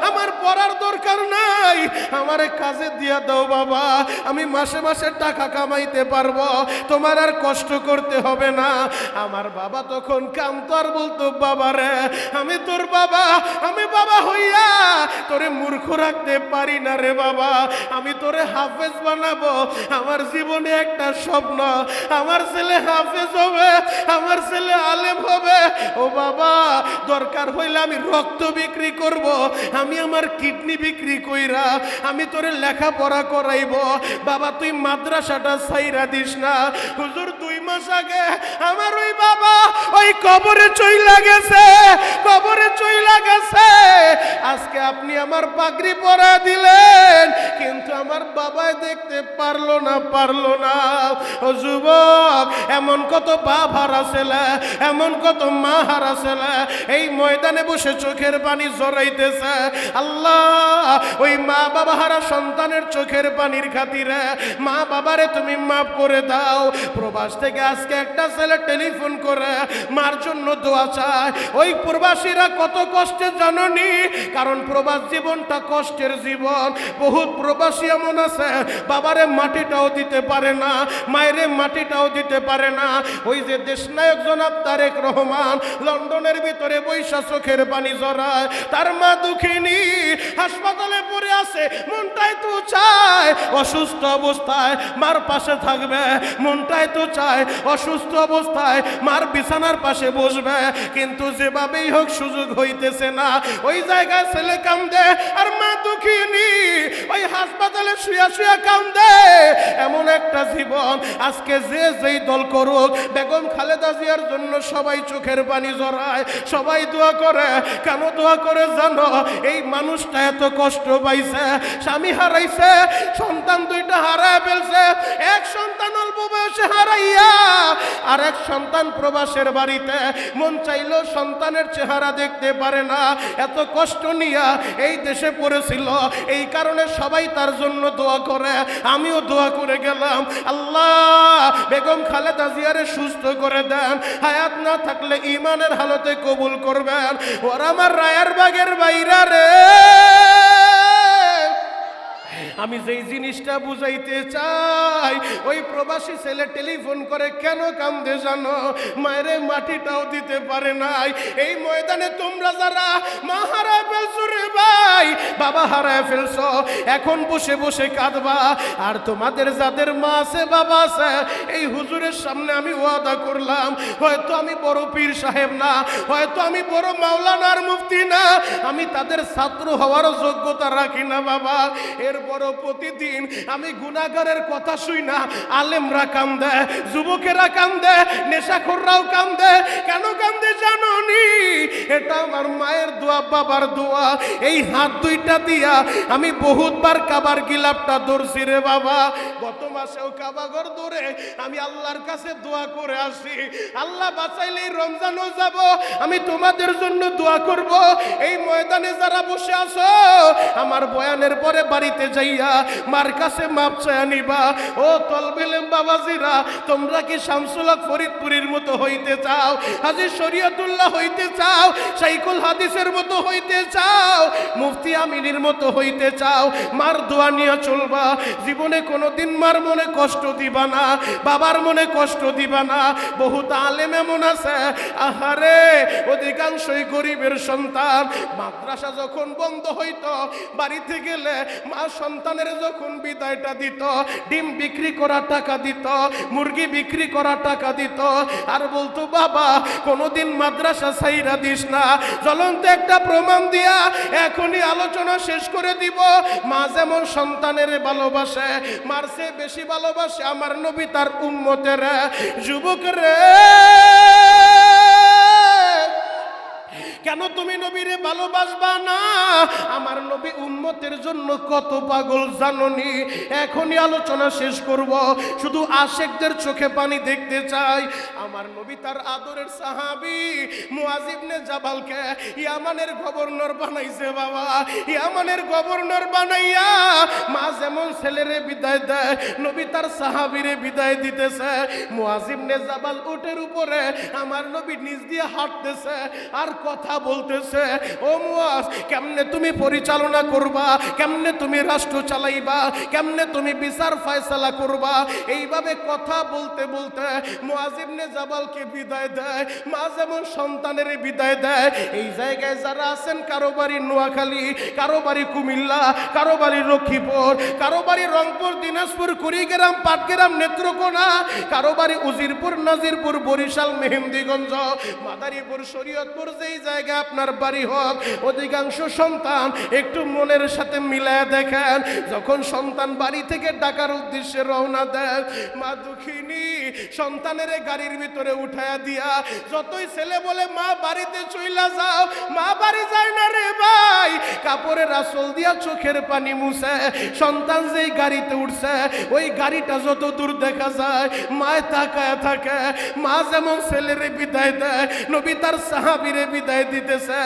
আমার পড়ার দরকার নাই, আমারে কাজে দিয়া দাও বাবা, আমি মাসে মাসে টাকা কামাইতে পারবো, তোমার আর কষ্ট করতে হবে না। আমার বাবা তখন কামতো আর বলতো বাবা রে আমি তোর বাবা, আমি বাবা হইয়া তোরে মূর্খ রাখতে পারি না রে বাবা, আমি তোরে হাফেজ বানাবো। আমার জীবনে একটা স্বপ্ন, আমার ছেলে হাফেজ হবে, আমার ছেলে আলেম হবে। ও বাবা দরকার হইলে আমি রক্ত বিক্রি করব, আমি আমার কিডনি বিক্রি কইরা আমি তোরে লেখাপড়া করাইব। বাবা তুই মাদ্রাসাটা ছাইরা দিস না। হুজুর 2 মাস আগে আমার ওই বাবা ওই কবরে চইলা গেছে, কবরে চইলা গেছে। আজকে আপনি আমার পাগড়ি পরা দিলেন, কিন্তু আমার বাবাই দেখতে পারলো না। ও যুবক, এমন কত বাপ হারা ছেলে, এমন কত মা হারা ছেলে এই ময়দানে বসে চোখের পানি জড়াইতেছে। আল্লাহ ওই মা বাবা হারা সন্তানের চোখের পানির খাতিরে মা বাবারে তুমি মাফ করে দাও। প্রবাস থেকে আজকে একটা ছেলে টেলিফোন করে মার জন্য দোয়া চায়। ওই প্রবাসীরা কত কষ্টে জাননি, কারণ প্রবাস জীবনটা কষ্টের জীবন। বহুত প্রবাসী এমন আছে বাবারে মাটিটাও দিতে পারে না, মায়েরে মাটিটাও দিতে পারে না। ওই যে দেশনায়ক জনাব তারেক রহমান লন্ডনের ভিতরে বৈশা চোখের পানি জড়ায়, তার মা দুঃখিনী হাসপাতালে পড়ে আছে, মনটাই তো চায় অসুস্থ অবস্থায় মার পাশে থাকবে, মনটাই তো চায় অসুস্থ অবস্থায় মার বিছানার পাশে বসবে, কিন্তু যেভাবেই হোক সুযোগ হইতেছে না। ওই জায়গায় ছেলে কান্দে আর মা দুঃখিনী ওই হাসপাতালে শুয়া শুয়া কান্দে। এমন একটা জীবন আজকে যে যেই দল করুক, বেগম খালেদা জিয়ার জন্য সবাই চোখের পানি জড়ায়, সবাই দোয়া করে। কেন দোয়া করে জানো? এই মানুষটা এত কষ্ট পাইছে, স্বামী হারাইছে, সন্তান 2টা হারায় ফেলছে, এক সন্তান অল্প বয়সে হারাইয়া আর এক সন্তান প্রবাসের বাড়িতে, মন চাইলেও সন্তানের চেহারা দেখতে পারে না। এত কষ্ট নিয়া এই দেশে পড়েছিল, এই কারণে সবাই তার জন্য দোয়া করে, আমিও দোয়া করে গেলাম। আল্লাহ বেগম খালেদা জিয়ারে সুস্থ করে দেন, হায়াত না থাকলে ঈমানের হালতে কবুল করবেন। ওর আমার রায়েরবাগের বাইরা রে, আমি যেই জিনিসটা বুঝাইতে চাই, ওই প্রবাসী ছেলে টেলিফোন করে কেন কান্দে জানো? মায়েরে মাটিটাও দিতে পারে নাই। এই ময়দানে তোমরা যারা মা হারায় ফেলছো রে ভাই, বাবা হারায় ফেলছো, এখন বসে বসে কাঁদবা। আর তোমাদের যাদের মা আছে বাবা আছে, এই হুজুরের সামনে আমি ওয়াদা করলাম, হয়তো আমি বড় পীর সাহেব না, হয়তো আমি বড় মাওলানার মুফতি না, আমি তাদের ছাত্র হওয়ার যোগ্যতা রাখি না বাবা। এরপর প্রতিদিন আমি গুনাহগারের কথা শুই না, আলেমরা কান্দে, যুবকেরা কান্দে, নেশাখোররাও কান্দে। কেন কান্দে জানো নি? এটা আমার মায়ের দোয়া, বাবার দোয়া। এই হাত দুইটা দিয়া আমি বহুতবার কাবার গিলাপটা ধরছি রে বাবা। গত মাসেও কাবাঘর ধরে আমি আল্লাহর কাছে দোয়া করে আসি, আল্লাহ বাঁচাইলে রমজানও যাব, আমি তোমাদের জন্য দোয়া করব। এই ময়দানে যারা বসে আছো, আমার বয়ানের পরে বাড়িতে যাইয়া মার কাছে মাপ চায়া নিবা। ও তলবেলেম বাবাজিরা, তোমরা কি শামসুল হক ফরিদপুরীর মতো হইতে চাও? হাজী শরীয়তুল্লাহ হইতে চাও? শাইখুল হাদিসের মতো হইতে চাও? মুফতি আমিনীর মতো হইতে চাও? মার দোয়া নিয়ে চলবা। জীবনে কোনোদিন মার মনে কষ্ট দিবা না, বাবার মনে কষ্ট দিবা না। বহুত আলেম এমন আছে, আহারে অধিকাংশই গরিবের সন্তান। মাদ্রাসা যখন বন্ধ হইতো, বাড়িতে গেলে মা সন্তানের যখন বিদায়টা দিত, ডিম বিক্রি করা টাকা দিত, মুরগি বিক্রি করা টাকা দিত, আর বলতো বাবা কোনোদিন মাদ্রাসা ছাইরা দিস না। জ্বলন্ত একটা প্রমাণ দিয়া এখনই আলোচনা শেষ করে দিব। মা যেমন সন্তানের ভালোবাসে, মার চেয়ে বেশি ভালোবাসে আমার নবী তার উম্মতের। যুবক রে, কেন তুমি নবীরে ভালোবাসবা না? আমার নবী উম্মতের জন্য কত পাগল জাননি। এখনই আলোচনা শেষ করব, শুধু আশেকদের চোখে পানি দেখতে চাই। আমার নবী তার আদরের সাহাবী মুআজ ইবনে জাবালকে ইয়ামানের গভর্নর বানাইছে বাবা। ইয়ামানের গভর্নর বানাইয়া মা যেমন ছেলেরে বিদায় দেয়, নবী তার সাহাবীরে বিদায় দিতেছে। মুআজ ইবনে জাবাল উটের উপরে আমার নবী নিজ দিয়ে হাঁটতেছে আর কথা বলতেছে, ও মুআজ কেমনে তুমি পরিচালনা করবা, কেমনে তুমি রাষ্ট্র চালাইবা, কেমনে তুমি বিচার ফয়সালা করবা। এইভাবে কথা বলতে বলতে মুআজ ইবনে জাবালকে বিদায় দেয়। মা যেমন সন্তানের বিদায় দেয়, এই জায়গায় যারা আছেন, কারো বাড়ি নোয়াখালী, কারো বাড়ি কুমিল্লা, কারো বাড়ি লক্ষ্মীপুর, কারো বাড়ি রংপুর, দিনাজপুর, কুড়িগ্রাম, পাটগ্রাম, নেত্রকোনা, কারো বাড়ি উজিরপুর, নাজিরপুর, বরিশাল, মেহেন্দিগঞ্জ, মাদারীপুর, শরীয়তপুর, যেই জায়গায় আপনার বাড়ি হোক, অধিকাংশ সন্তান একটু মনের সাথে মিলায় দেখেন, যখন সন্তান বাড়ি থেকে ডাকার উদ্দেশ্যে রওনা দেয়, মা দুঃখিনী সন্তানের গাড়ির ভিতরে উঠায়া দিয়া যতই ছেলে বলে মা বাড়িতে চইলা যাও, মা বাড়ি যায় না রে ভাই, কাপড়ের আঁচল দিয়া চোখের পানি মুছে সন্তান যেই গাড়িতে উঠছে, ওই গাড়িটা যত দূর দেখা যায় মায় তাকায় থাকে। মা যেমন ছেলেরে বিদায় দেয়, নবী তার সাহাবীরে বিদায় দিতেছে।